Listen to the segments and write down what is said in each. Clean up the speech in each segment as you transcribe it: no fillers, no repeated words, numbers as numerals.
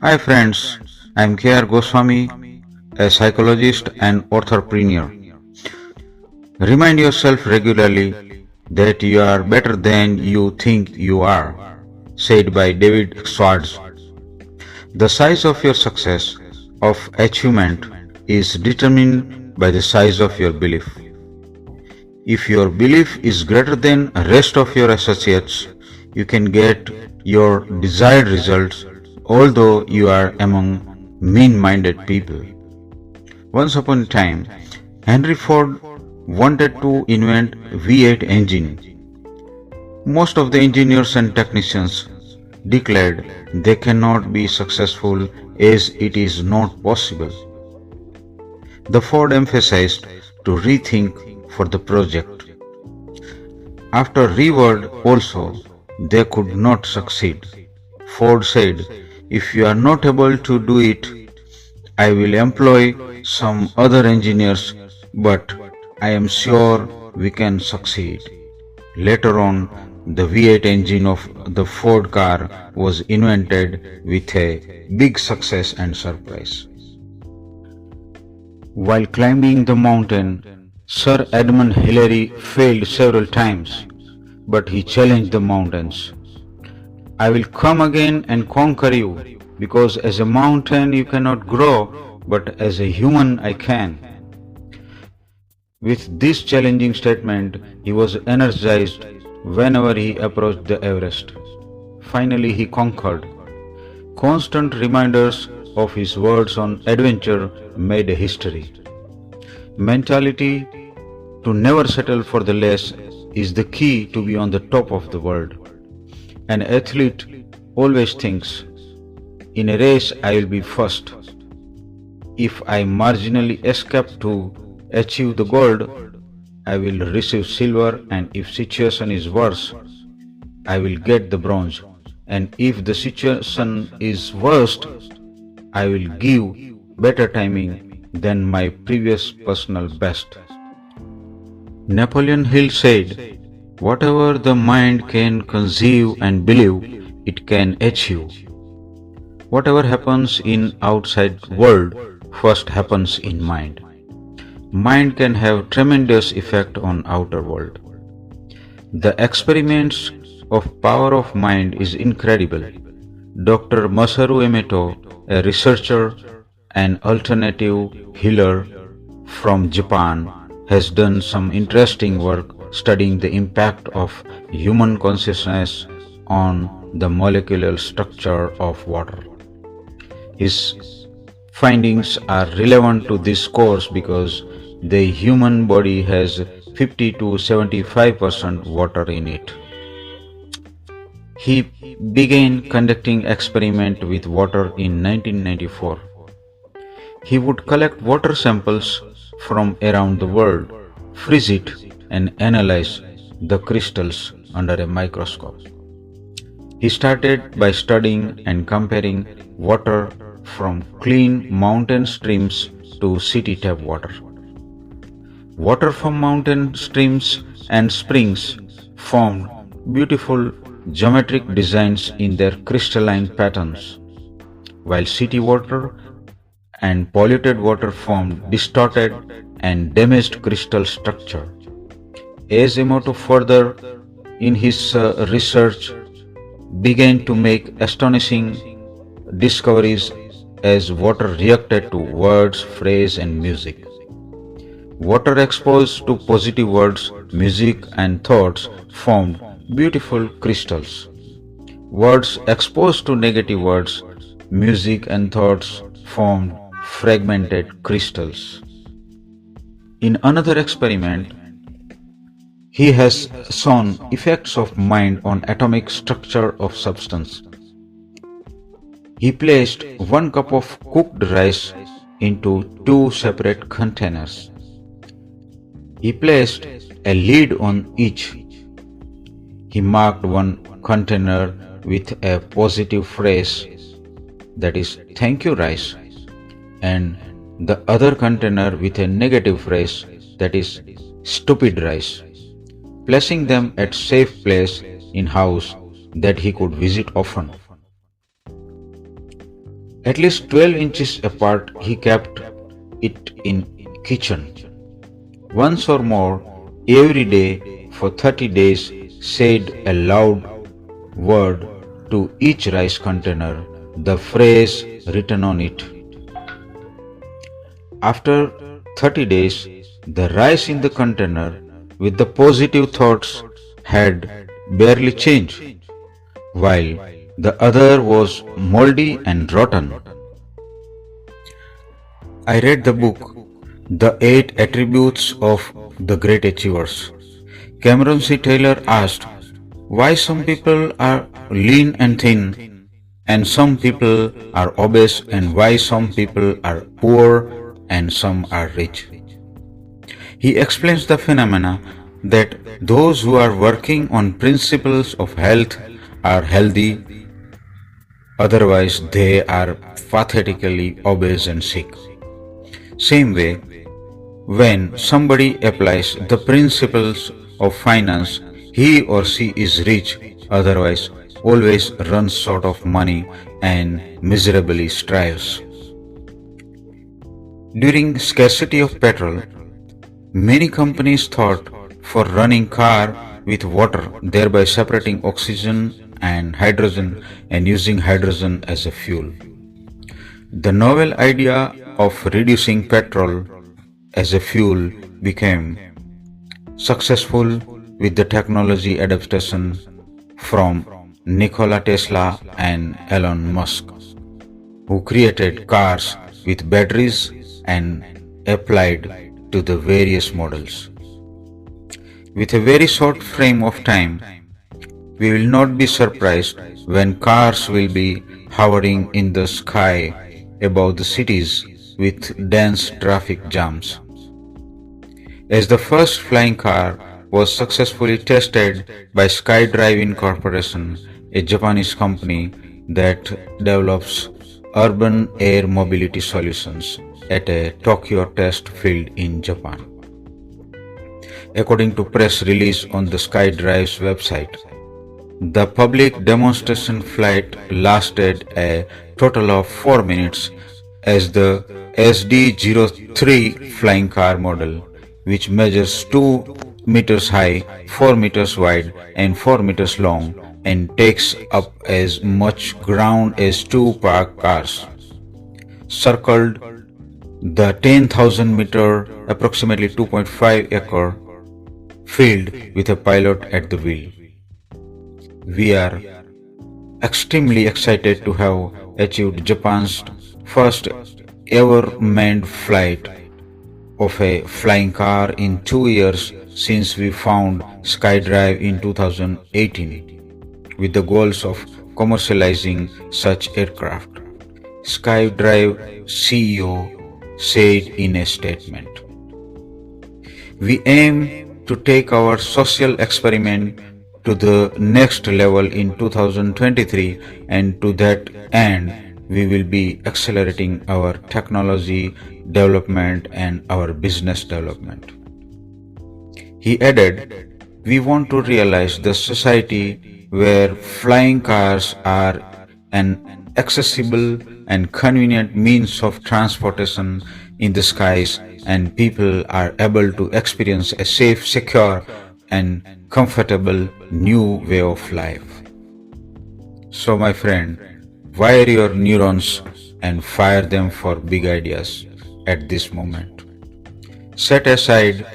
Hi friends, I'm K.R. Goswami, a psychologist and entrepreneur. Remind yourself regularly that you are better than you think you are, said by David Schwartz. The size of your success, of achievement, is determined by the size of your belief. If your belief is greater than the rest of your associates, you can get your desired results although you are among mean-minded people. Once upon a time, Henry Ford wanted to invent V8 engine. Most of the engineers and technicians declared they cannot be successful as it is not possible. The Ford emphasized to rethink for the project. After reward also, they could not succeed. Ford said, "If you are not able to do it, I will employ some other engineers, but I am sure we can succeed." Later on, the V8 engine of the Ford car was invented with a big success and surprise. While climbing the mountain, Sir Edmund Hillary failed several times, but he challenged the mountains. "I will come again and conquer you, because as a mountain you cannot grow, but as a human I can." With this challenging statement, he was energized whenever he approached the Everest. Finally, he conquered. Constant reminders of his words on adventure made history. Mentality to never settle for the less is the key to be on the top of the world. An athlete always thinks, "In a race I will be first. If I marginally escape to achieve the gold, I will receive silver, and if situation is worse, I will get the bronze, and if the situation is worst, I will give better timing than my previous personal best." Napoleon Hill said, "Whatever the mind can conceive and believe, it can achieve." Whatever happens in outside world first happens in mind. Mind can have tremendous effect on outer world. The experiments of power of mind is incredible. Dr. Masaru Emoto, a researcher and alternative healer from Japan, has done some interesting work studying the impact of human consciousness on the molecular structure of water. His findings are relevant to this course because the human body has 50 to 75% water in it. He began conducting experiments with water in 1994. He would collect water samples from around the world, freeze it, and analyze the crystals under a microscope. He started by studying and comparing water from clean mountain streams to city tap water. Water from mountain streams and springs formed beautiful geometric designs in their crystalline patterns, while city water and polluted water formed distorted and damaged crystal structure. As Emoto further in his research began to make astonishing discoveries as water reacted to words, phrase, and music. Water exposed to positive words, music, and thoughts formed beautiful crystals. Words exposed to negative words, music, and thoughts formed fragmented crystals. In another experiment, he has shown effects of mind on atomic structure of substance. He placed 1 cup of cooked rice into 2 separate containers. He placed a lid on each. He marked one container with a positive phrase, that is, "Thank you, rice," and the other container with a negative phrase, that is, "Stupid, rice," placing them at safe place in house that he could visit often. At least 12 inches apart, he kept it in kitchen. Once or more every day for 30 days said a loud word to each rice container, the phrase written on it. After 30 days, the rice in the container with the positive thoughts had barely changed, while the other was moldy and rotten. I read the book, The Eight Attributes of the Great Achievers. Cameron C. Taylor asked why some people are lean and thin and some people are obese and why some people are poor and some are rich. He explains the phenomena that those who are working on principles of health are healthy, otherwise they are pathetically obese and sick. Same way, when somebody applies the principles of finance, he or she is rich, otherwise always runs short of money and miserably strives. During scarcity of petrol, many companies thought for running car with water, thereby separating oxygen and hydrogen and using hydrogen as a fuel. The novel idea of reducing petrol as a fuel became successful with the technology adaptation from Nikola Tesla and Elon Musk, who created cars with batteries and applied to the various models. With a very short frame of time, we will not be surprised when cars will be hovering in the sky above the cities with dense traffic jams. As the first flying car was successfully tested by SkyDrive Corporation, a Japanese company that develops urban air mobility solutions at a Tokyo test field in Japan. According to press release on the SkyDrive's website, the public demonstration flight lasted a total of 4 minutes as the SD-03 flying car model, which measures 2 meters high, 4 meters wide and 4 meters long and takes up as much ground as 2 parked cars, circled the 10,000 meter, approximately 2.5 acre field with a pilot at the wheel. We are extremely excited to have achieved Japan's first ever manned flight of a flying car in 2 years since we found SkyDrive in 2018 with the goals of commercializing such aircraft, SkyDrive CEO said in a statement. We aim to take our social experiment to the next level in 2023, and to that end we will be accelerating our technology development and our business development. He added, we want to realize the society where flying cars are an accessible and convenient means of transportation in the skies and people are able to experience a safe, secure and comfortable new way of life. So my friend, wire your neurons and fire them for big ideas at this moment. Set aside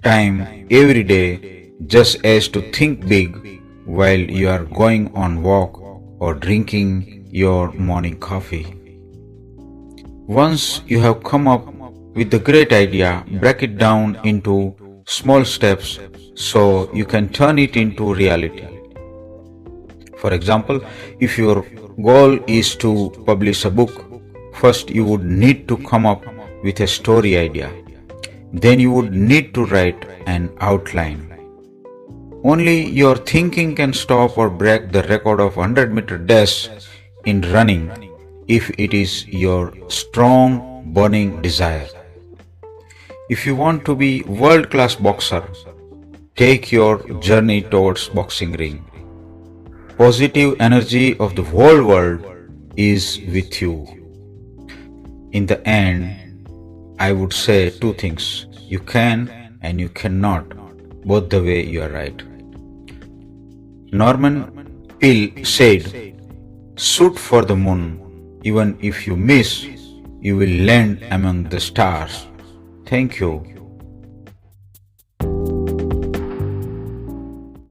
time every day just as to think big while you are going on walk or drinking your morning coffee. Once you have come up with the great idea, break it down into small steps so you can turn it into reality. For example, if your goal is to publish a book, first you would need to come up with a story idea. Then you would need to write an outline. Only your thinking can stop or break the record of 100-meter dash in running if it is your strong burning desire. If you want to be world-class boxer, take your journey towards boxing ring. Positive energy of the whole world is with you. In the end, I would say two things. You can and you cannot, both the way you are right. Norman Peale said, shoot for the moon. Even if you miss, you will land among the stars. Thank you.